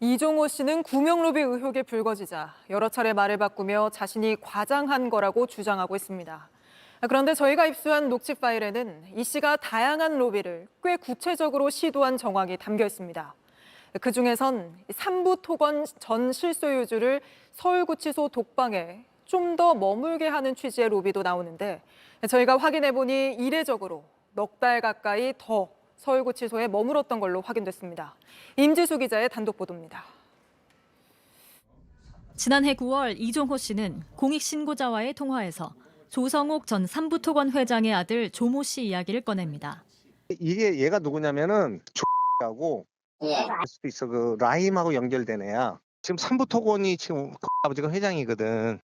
이종호 씨는 구명로비 의혹에 불거지자 여러 차례 말을 바꾸며 자신이 과장한 거라고 주장하고 있습니다. 그런데 저희가 입수한 녹취 파일에는 이 씨가 다양한 로비를 꽤 구체적으로 시도한 정황이 담겨 있습니다. 그중에선 삼부토건 전 실소유주를 서울구치소 독방에 좀 더 머물게 하는 취지의 로비도 나오는데 저희가 확인해보니 이례적으로 넉 달 가까이 더 서울구치소에 머물었던 걸로 확인됐습니다. 임지수 기자의 단독 보도입니다. 지난해 9월 이종호 씨는 공익신고자와의 통화에서 조성옥 전 삼부토건 회장의 아들 조모 씨 이야기를 꺼냅니다. 이게 얘가 누구냐면은 하고 알 수도 있어. 그 라임하고 연결된 애야. 지금 삼부토건이 지금 아버지가 회장이거든.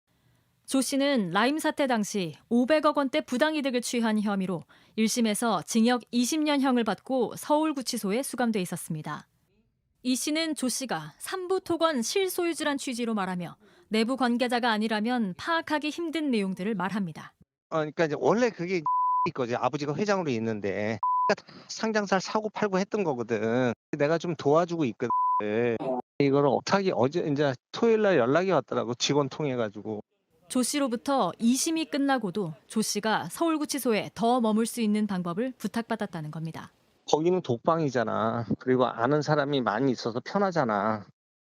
조 씨는 라임 사태 당시 500억 원대 부당이득을 취한 혐의로 1심에서 징역 20년형을 받고 서울구치소에 수감돼 있었습니다. 이 씨는 조 씨가 삼부토건 실소유주란 취지로 말하며 내부 관계자가 아니라면 파악하기 힘든 내용들을 말합니다. 그러니까 이제 원래 그게 거지. 아버지가 회장으로 있는데 다 상장사를 사고 팔고 했던 거거든. 내가 좀 도와주고 있거든. 이거를 어떻게 어제 이제 토요일 날 연락이 왔더라고. 직원 통해 가지고. 조 씨로부터 2심이 끝나고도 조 씨가 서울구치소에 더 머물 수 있는 방법을 부탁받았다는 겁니다. 거기는 독방이잖아. 그리고 아는 사람이 많이 있어서 편하잖아.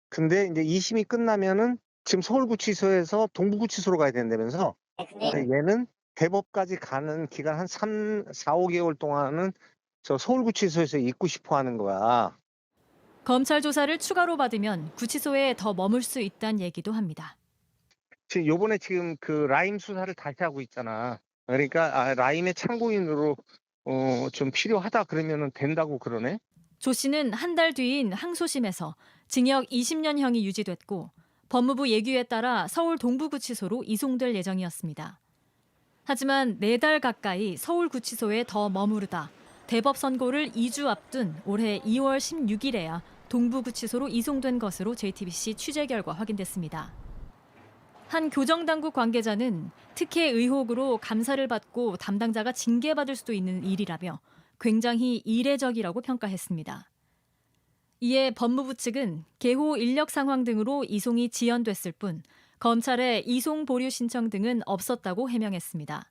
근데 이제 2심이 끝나면은 지금 서울구치소에서 동부구치소로 가야 된다면서 얘는 대법까지 가는 기간 한 3, 4, 5개월 동안은 저 서울구치소에서 있고 싶어 하는 거야. 검찰 조사를 추가로 받으면 구치소에 더 머물 수 있다는 얘기도 합니다. 지금 요번에 지금 그 라임 수사를 다시 하고 있잖아. 그러니까 라임의 참고인으로 좀 필요하다 그러면은 된다고 그러네. 조 씨는 한 달 뒤인 항소심에서 징역 20년형이 유지됐고 법무부 예규에 따라 서울 동부구치소로 이송될 예정이었습니다. 하지만 4달 가까이 서울구치소에 더 머무르다 대법 선고를 2주 앞둔 올해 2월 16일에야 동부구치소로 이송된 것으로 JTBC 취재 결과 확인됐습니다. 한 교정당국 관계자는 특혜 의혹으로 감사를 받고 담당자가 징계받을 수도 있는 일이라며 굉장히 이례적이라고 평가했습니다. 이에 법무부 측은 개호 인력 상황 등으로 이송이 지연됐을 뿐 검찰의 이송 보류 신청 등은 없었다고 해명했습니다.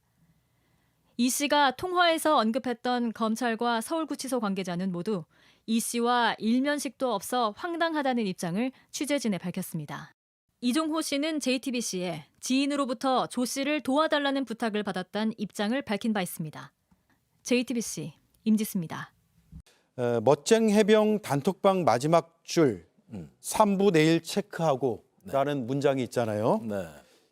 이 씨가 통화에서 언급했던 검찰과 서울구치소 관계자는 모두 이 씨와 일면식도 없어 황당하다는 입장을 취재진에 밝혔습니다. 이종호 씨는 JTBC에 지인으로부터 조 씨를 도와달라는 부탁을 받았다는 입장을 밝힌 바 있습니다. JTBC 임지수입니다. 멋쟁 해병 단톡방 마지막 줄 3부 내일 체크하고 라는 문장이 있잖아요. 네.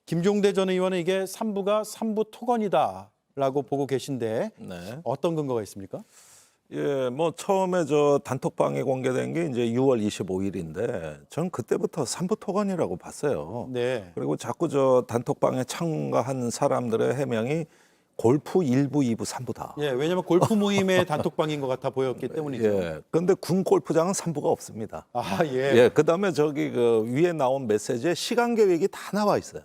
김종대 전 의원은 이게 3부가 3부 토건이다라고 보고 계신데 네. 어떤 근거가 있습니까? 예, 뭐 처음에 저 단톡방에 공개된 게 이제 6월 25일인데 전 그때부터 삼부토건이라고 봤어요. 네. 그리고 자꾸 저 단톡방에 참가한 사람들의 해명이 골프 1부, 2부, 3부다. 예, 왜냐하면 골프 모임의 단톡방인 것 같아 보였기 때문이죠. 예. 근데 군 골프장은 3부가 없습니다. 아, 예. 예. 그다음에 저기 그 위에 나온 메시지에 시간 계획이 다 나와 있어요.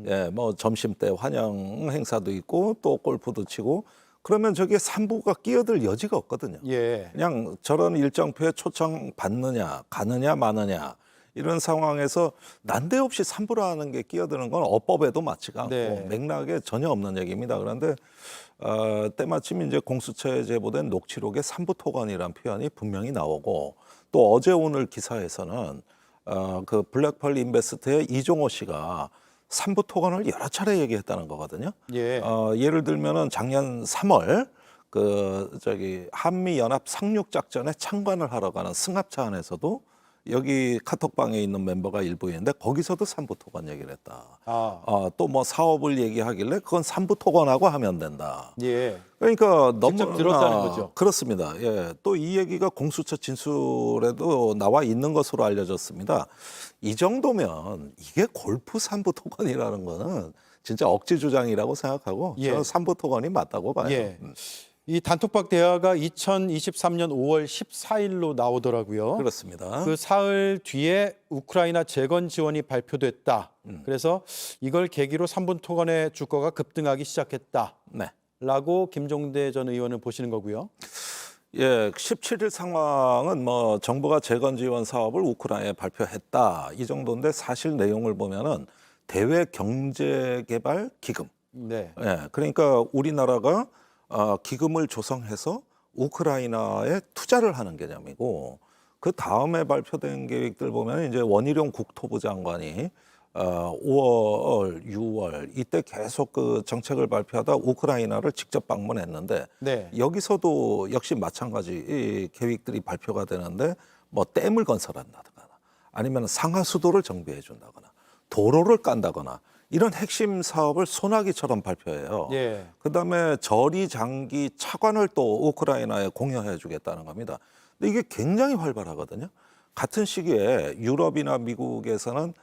예, 뭐 점심 때 환영 행사도 있고 또 골프도 치고 그러면 저게 3부가 끼어들 여지가 없거든요. 예. 그냥 저런 일정표에 초청 받느냐, 가느냐, 마느냐 이런 상황에서 난데없이 3부라는 게 끼어드는 건 어법에도 맞지가 않고 네. 맥락에 전혀 없는 얘기입니다. 그런데 때마침 이제 공수처에 제보된 녹취록에 3부 토건이라는 표현이 분명히 나오고 또 어제 오늘 기사에서는 그 블랙펄 인베스트의 이종호 씨가 3부 토건을 여러 차례 얘기했다는 거거든요. 예. 예를 들면은 작년 3월 그 저기 한미 연합 상륙 작전에 참관을 하러 가는 승합차 안에서도 여기 카톡방에 있는 멤버가 일부 있는데 거기서도 3부 토건 얘기를 했다. 또 뭐 사업을 얘기하길래 그건 3부 토건하고 하면 된다. 예. 그러니까 너무 직접 들었다는 거죠. 그렇습니다. 예. 또 이 얘기가 공수처 진술에도 나와 있는 것으로 알려졌습니다. 이 정도면 이게 골프 3부 토건이라는 거는 진짜 억지 주장이라고 생각하고 예. 저 3부 토건이 맞다고 봐요. 예. 이 단톡방 대화가 2023년 5월 14일로 나오더라고요. 그렇습니다. 그 사흘 뒤에 우크라이나 재건 지원이 발표됐다. 그래서 이걸 계기로 3분 토건의 주가가 급등하기 시작했다. 네. 라고 김종대 전 의원은 보시는 거고요. 예, 17일 상황은 뭐 정부가 재건 지원 사업을 우크라이나에 발표했다 이 정도인데 사실 내용을 보면은 대외 경제 개발 기금. 네. 예, 그러니까 우리나라가 기금을 조성해서 우크라이나에 투자를 하는 개념이고 그 다음에 발표된 계획들 보면 이제 원희룡 국토부 장관이 5월, 6월 이때 계속 그 정책을 발표하다 우크라이나를 직접 방문했는데 네. 여기서도 역시 마찬가지 이 계획들이 발표가 되는데 뭐 댐을 건설한다거나 아니면 상하수도를 정비해 준다거나 도로를 깐다거나 이런 핵심 사업을 소나기처럼 발표해요. 예. 그다음에 저리 장기 차관을 또 우크라이나에 공여해 주겠다는 겁니다. 근데 이게 굉장히 활발하거든요. 같은 시기에 유럽이나 미국에서는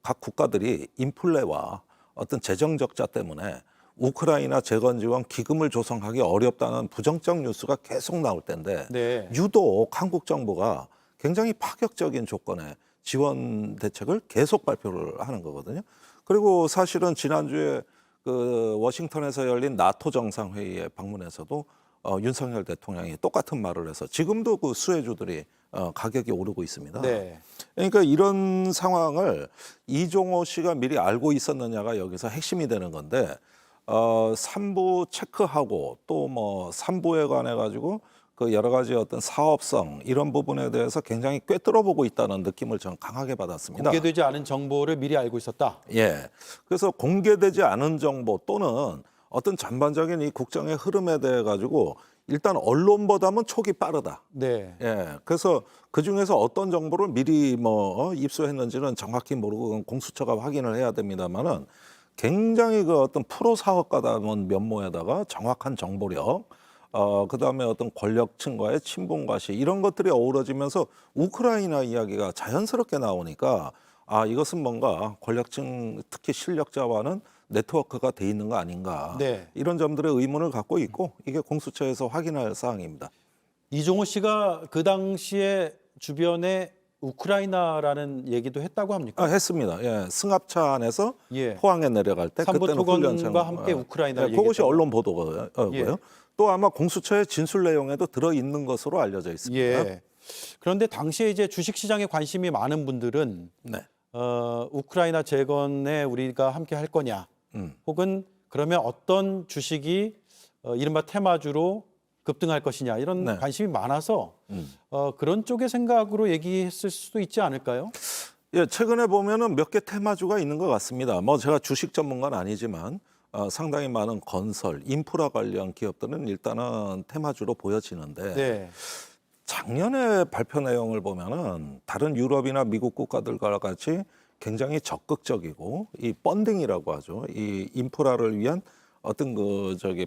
각 국가들이 인플레와 어떤 재정 적자 때문에 우크라이나 재건 지원 기금을 조성하기 어렵다는 부정적 뉴스가 계속 나올 텐데 네. 유독 한국 정부가 굉장히 파격적인 조건의 지원 대책을 계속 발표를 하는 거거든요. 그리고 사실은 지난주에 그 워싱턴에서 열린 나토 정상회의에 방문해서도 윤석열 대통령이 똑같은 말을 해서 지금도 그 수혜주들이 가격이 오르고 있습니다. 네. 그러니까 이런 상황을 이종호 씨가 미리 알고 있었느냐가 여기서 핵심이 되는 건데 3부 체크하고 또 뭐 3부에 관해 가지고 그 여러 가지 어떤 사업성 이런 부분에 대해서 굉장히 꿰뚫어보고 있다는 느낌을 저는 강하게 받았습니다. 공개되지 않은 정보를 미리 알고 있었다. 예. 그래서 공개되지 않은 정보 또는 어떤 전반적인 이 국정의 흐름에 대해 가지고 일단 언론보다는 촉이 빠르다. 네. 예. 그래서 그 중에서 어떤 정보를 미리 입수했는지는 정확히 모르고 그건 공수처가 확인을 해야 됩니다만은 굉장히 그 어떤 프로 사업가다운 면모에다가 정확한 정보력, 그다음에 어떤 권력층과의 친분과시 이런 것들이 어우러지면서 우크라이나 이야기가 자연스럽게 나오니까 이것은 뭔가 권력층 특히 실력자와는 네트워크가 돼 있는 거 아닌가. 네. 이런 점들의 의문을 갖고 있고 이게 공수처에서 확인할 사항입니다. 이종호 씨가 그 당시에 주변에 우크라이나라는 얘기도 했다고 합니까? 했습니다. 예, 승합차 안에서 예. 포항에 내려갈 때 삼부 그때는 토건과 훈련장 함께 우크라이나를 그것이 얘기했다고. 언론 보도고요. 예. 또 아마 공수처의 진술 내용에도 들어 있는 것으로 알려져 있습니다. 예. 그런데 당시에 이제 주식 시장에 관심이 많은 분들은 네. 우크라이나 재건에 우리가 함께 할 거냐, 혹은 그러면 어떤 주식이 이른바 테마주로 급등할 것이냐 이런 네. 관심이 많아서 그런 쪽의 생각으로 얘기했을 수도 있지 않을까요? 예, 최근에 보면은 몇 개 테마주가 있는 것 같습니다. 뭐 제가 주식 전문가는 아니지만 상당히 많은 건설, 인프라 관련 기업들은 일단은 테마주로 보여지는데 네. 작년에 발표 내용을 보면은 다른 유럽이나 미국 국가들과 같이 굉장히 적극적이고 이 펀딩이라고 하죠. 이 인프라를 위한 어떤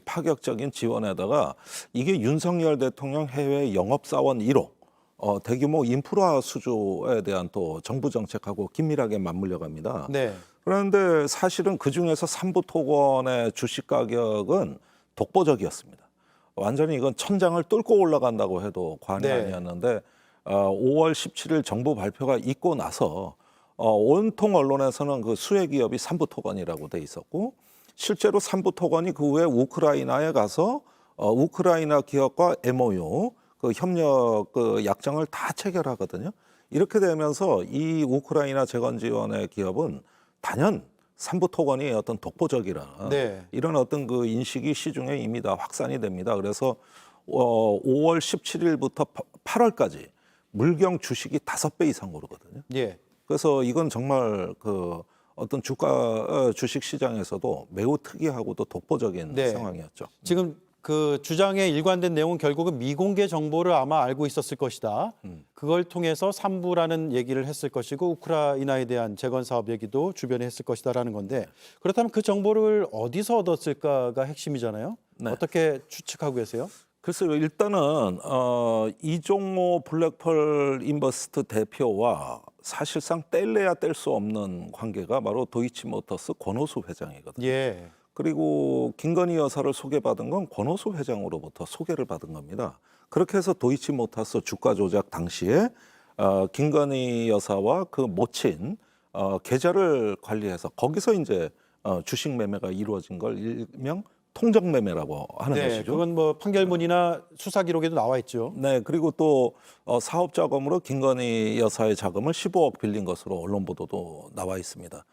파격적인 지원에다가 이게 윤석열 대통령 해외 영업사원 1호 대규모 인프라 수주에 대한 또 정부 정책하고 긴밀하게 맞물려 갑니다. 네. 그런데 사실은 그중에서 삼부토건의 주식 가격은 독보적이었습니다. 완전히 이건 천장을 뚫고 올라간다고 해도 과언이 네. 아니었는데 5월 17일 정부 발표가 있고 나서 온통 언론에서는 그 수혜 기업이 삼부토건이라고 돼 있었고 실제로 삼부토건이 그 후에 우크라이나에 가서 우크라이나 기업과 MOU 그 협력 그 약정을 다 체결하거든요. 이렇게 되면서 이 우크라이나 재건 지원의 기업은 단연 삼부토건이 어떤 독보적이라는 네. 이런 어떤 그 인식이 시중에 이미 다 확산이 됩니다. 그래서 5월 17일부터 8월까지 물경 주식이 5배 이상 오르거든요. 예. 그래서 이건 정말 그 어떤 주식 시장에서도 매우 특이하고도 독보적인 네. 상황이었죠. 지금 그 주장의 일관된 내용은 결국은 미공개 정보를 아마 알고 있었을 것이다. 그걸 통해서 삼부라는 얘기를 했을 것이고 우크라이나에 대한 재건 사업 얘기도 주변에 했을 것이다라는 건데 그렇다면 그 정보를 어디서 얻었을까가 핵심이잖아요. 네. 어떻게 추측하고 계세요? 글쎄요, 일단은 이종호 블랙펄 인버스트 대표와 사실상 뗄래야 뗄 수 없는 관계가 바로 도이치모터스 권오수 회장이거든요. 예. 그리고 김건희 여사를 소개받은 건 권오수 회장으로부터 소개를 받은 겁니다. 그렇게 해서 도이치모터스 주가 조작 당시에 김건희 여사와 그 모친 계좌를 관리해서 거기서 이제 주식 매매가 이루어진 걸 일명 통정 매매라고 하는 네, 것이죠. 그건 뭐 판결문이나 수사 기록에도 나와 있죠. 네, 그리고 또 사업 자금으로 김건희 여사의 자금을 15억 빌린 것으로 언론 보도도 나와 있습니다.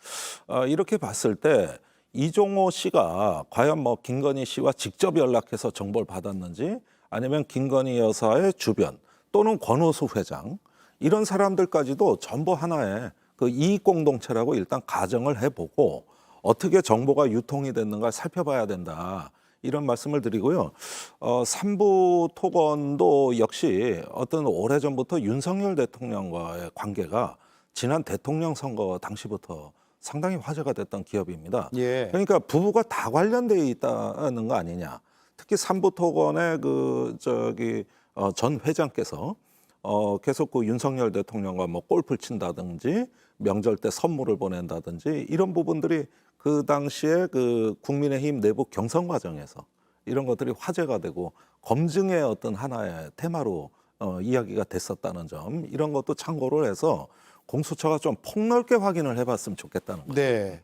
이렇게 봤을 때 이종호 씨가 과연 뭐 김건희 씨와 직접 연락해서 정보를 받았는지 아니면 김건희 여사의 주변 또는 권오수 회장 이런 사람들까지도 전부 하나의 그 이익 공동체라고 일단 가정을 해보고 어떻게 정보가 유통이 됐는가 살펴봐야 된다. 이런 말씀을 드리고요. 3부 토건도 역시 어떤 오래전부터 윤석열 대통령과의 관계가 지난 대통령 선거 당시부터 상당히 화제가 됐던 기업입니다. 예. 그러니까 부부가 다 관련돼 있다는 거 아니냐. 특히 3부 토건의 전 회장께서 계속 그 윤석열 대통령과 뭐 골프를 친다든지 명절 때 선물을 보낸다든지 이런 부분들이 그 당시에 그 국민의힘 내부 경선 과정에서 이런 것들이 화제가 되고 검증의 어떤 하나의 테마로 이야기가 됐었다는 점 이런 것도 참고를 해서 공수처가 좀 폭넓게 확인을 해봤으면 좋겠다는 거죠. 네.